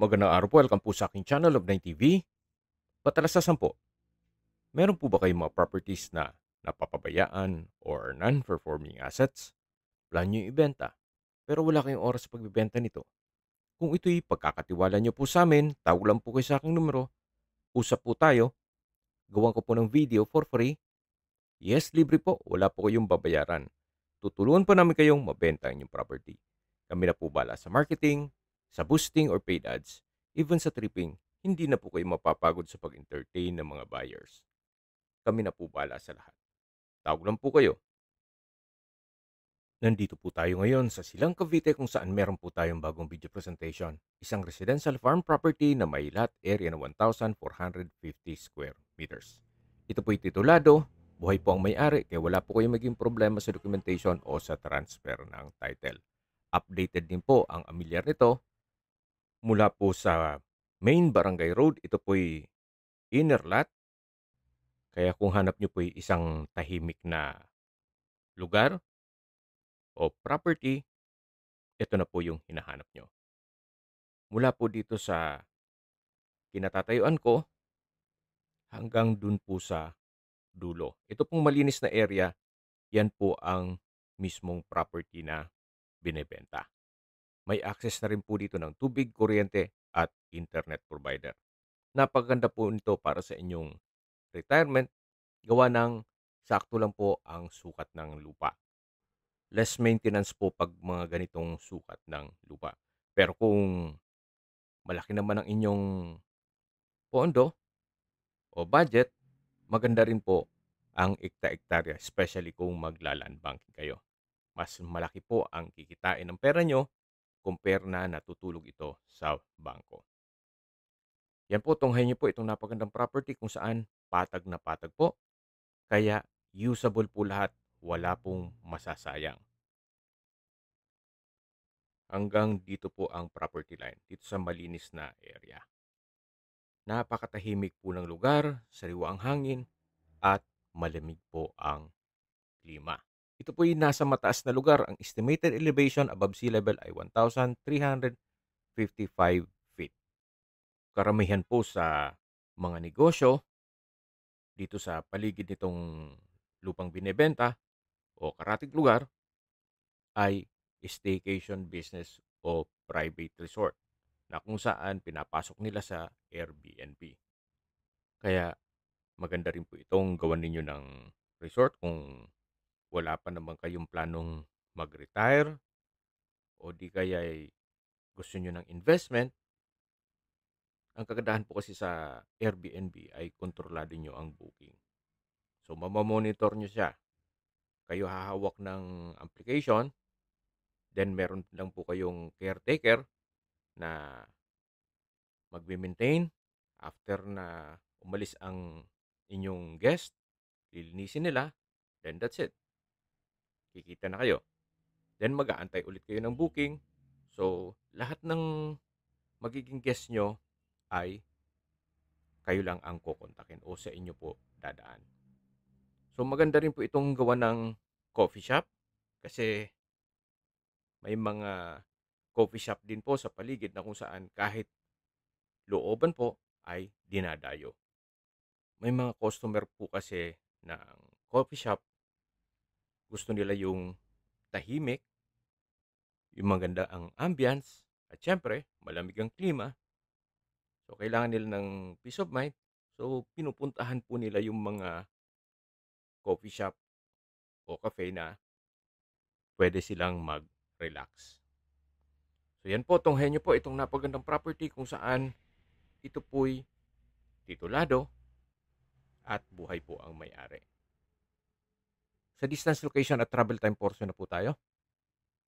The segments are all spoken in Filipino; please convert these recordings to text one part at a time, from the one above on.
Magandang araw po, welcome po sa aking channel of 9TV. Patalasasan po, meron po ba kayong mga properties na napapabayaan or non-performing assets? Plan nyo yung ibenta, pero wala kayong oras sa pagbibenta nito. Kung ito'y pagkakatiwala nyo po sa amin, tawag lang po kayo sa aking numero, usap po tayo, gawan ko po ng video for free. Yes, libre po, wala po kayong babayaran. Tutulungan po namin kayong mabenta ang inyong property. Kami na po bala sa marketing, sa boosting or paid ads, even sa tripping, hindi na po kayo mapapagod sa pag-entertain ng mga buyers. Kami na po bala sa lahat. Tawag lang po kayo. Nandito po tayo ngayon sa Silang Cavite kung saan meron po tayong bagong video presentation. Isang residential farm property na may lot area na 1,450 square meters. Ito po'y titulado, buhay po ang may-ari kaya wala po kayong maging problema sa documentation o sa transfer ng title. Updated din po ang amilyar nito mula po sa main barangay road. Ito po'y inner lot. Kaya kung hanap nyo po'y isang tahimik na lugar o property, ito na po yung hinahanap nyo. Mula po dito sa kinatatayuan ko hanggang dun po sa dulo. Ito pong malinis na area, yan po ang mismong property na binebenta. May access na rin po dito ng tubig, kuryente at internet provider. Napaganda po nito para sa inyong retirement, gawa ng sakto lang po ang sukat ng lupa. Less maintenance po pag mga ganitong sukat ng lupa. Pero kung malaki naman ang inyong pondo o budget, maganda rin po ang ekta-ektarya, especially kung magla-land banking kayo. Mas malaki po ang kikitain ng pera nyo compare na natutulog ito sa bangko. Yan po, tunghayin nyo po itong napagandang property kung saan patag na patag po. Kaya usable po lahat, wala pong masasayang. Hanggang dito po ang property line, dito sa malinis na area. Napakatahimik po ng lugar, sariwa ang hangin, at malamig po ang klima. Ito po yung nasa mataas na lugar. Ang estimated elevation above sea level ay 1,355 feet. Karamihan po sa mga negosyo dito sa paligid nitong lupang binebenta o karatig lugar ay staycation business o private resort na kung saan pinapasok nila sa Airbnb. Kaya maganda rin po itong gawan ninyo ng resort kung wala pa naman kayong planong mag-retire o di kaya gusto nyo ng investment. Ang kagandahan po kasi sa Airbnb ay kontrolado nyo ang booking. So, mamamonitor nyo siya. Kayo hahawak ng application, then meron lang po kayong caretaker na magme-maintain. After na umalis ang inyong guest, lilinisin nila, then that's it. Kikita na kayo. Then mag-aantay ulit kayo ng booking. So, lahat ng magiging guest nyo ay kayo lang ang kukontakin o sa inyo po dadaan. So, maganda rin po itong gawa ng coffee shop kasi may mga coffee shop din po sa paligid na kung saan kahit looban po ay dinadayo. May mga customer po kasi ng coffee shop, gusto nila yung tahimik, yung maganda ang ambience, at syempre, malamig ang klima. So, kailangan nila ng peace of mind. So, pinupuntahan po nila yung mga coffee shop o cafe na pwede silang mag-relax. So, yan po, tunghayan nyo po itong napagandang property kung saan ito po'y titulado at buhay po ang may-ari. Sa distance, location at travel time portion na po tayo.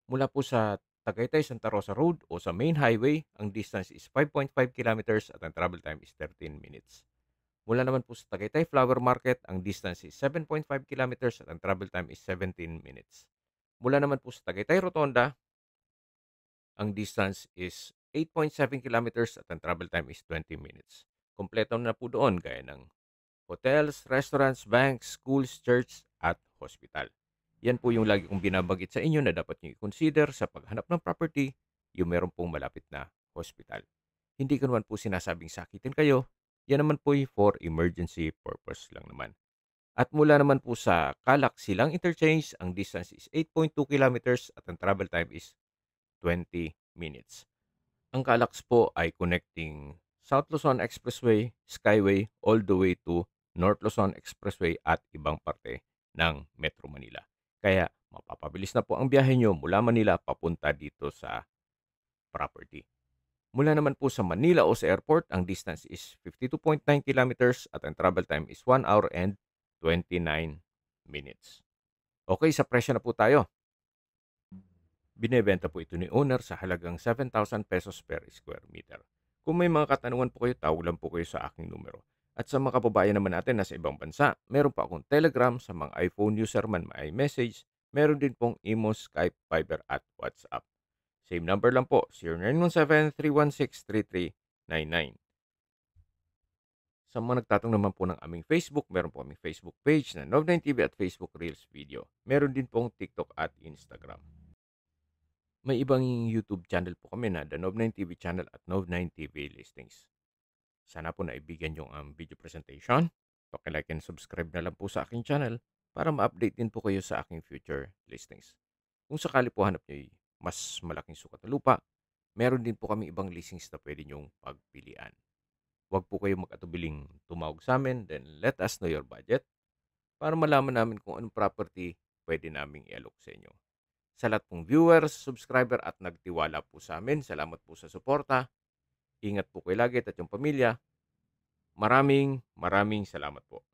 Mula po sa Tagaytay Santa Rosa Road o sa main highway, ang distance is 5.5 kilometers at ang travel time is 13 minutes. Mula naman po sa Tagaytay Flower Market, ang distance is 7.5 kilometers at ang travel time is 17 minutes. Mula naman po sa Tagaytay Rotonda, ang distance is 8.7 kilometers at ang travel time is 20 minutes. Kompleto na po doon gaya ng hotels, restaurants, banks, schools, church at hospital. Yan po yung lagi kong binabagit sa inyo na dapat nyo i-consider sa paghanap ng property, yung meron pong malapit na hospital. Hindi ko naman po sinasabing sakitin kayo. Yan naman po for emergency purpose lang naman. At mula naman po sa Calac Silang Interchange, ang distance is 8.2 kilometers at ang travel time is 20 minutes. Ang Calax po ay connecting South Luzon Expressway, Skyway, all the way to North Luzon Expressway at ibang parte ng Metro Manila. Kaya mapapabilis na po ang biyahe nyo mula Manila papunta dito sa property. Mula naman po sa Manila o sa airport, ang distance is 52.9 kilometers at ang travel time is 1 hour and 29 minutes. Okay, sa presyo na po tayo. Binebenta po ito ni owner sa halagang 7,000 pesos per square meter. Kung may mga katanungan po kayo, tawag lang po kayo sa aking numero. At sa mga kababayan naman natin na sa ibang bansa, meron pa akong Telegram sa mga iPhone user man may message. Meron din pong Imo, Skype, Viber at WhatsApp. Same number lang po, 0917-316-3399. Sa mga nagtatanong naman po ng aming Facebook, meron po aming Facebook page na Nov9TV at Facebook Reels Video. Meron din pong TikTok at Instagram. May ibang YouTube channel po kami na The Nov9TV Channel at Nov9TV Listings. Sana po naibigan yung video presentation. Paki-like and subscribe na lang po sa aking channel para ma-update din po kayo sa aking future listings. Kung sakali po hanap nyo mas malaking sukat na lupa, meron din po kami ibang listings na pwede nyong pagpilian. Huwag po kayo mag-atubiling tumawag sa amin, then let us know your budget para malaman namin kung anong property pwede naming i-alok sa inyo. Sa lahat pong viewers, subscriber at nagtiwala po sa amin, salamat po sa suporta. Ingat po kayo lagi at yung pamilya. Maraming salamat po.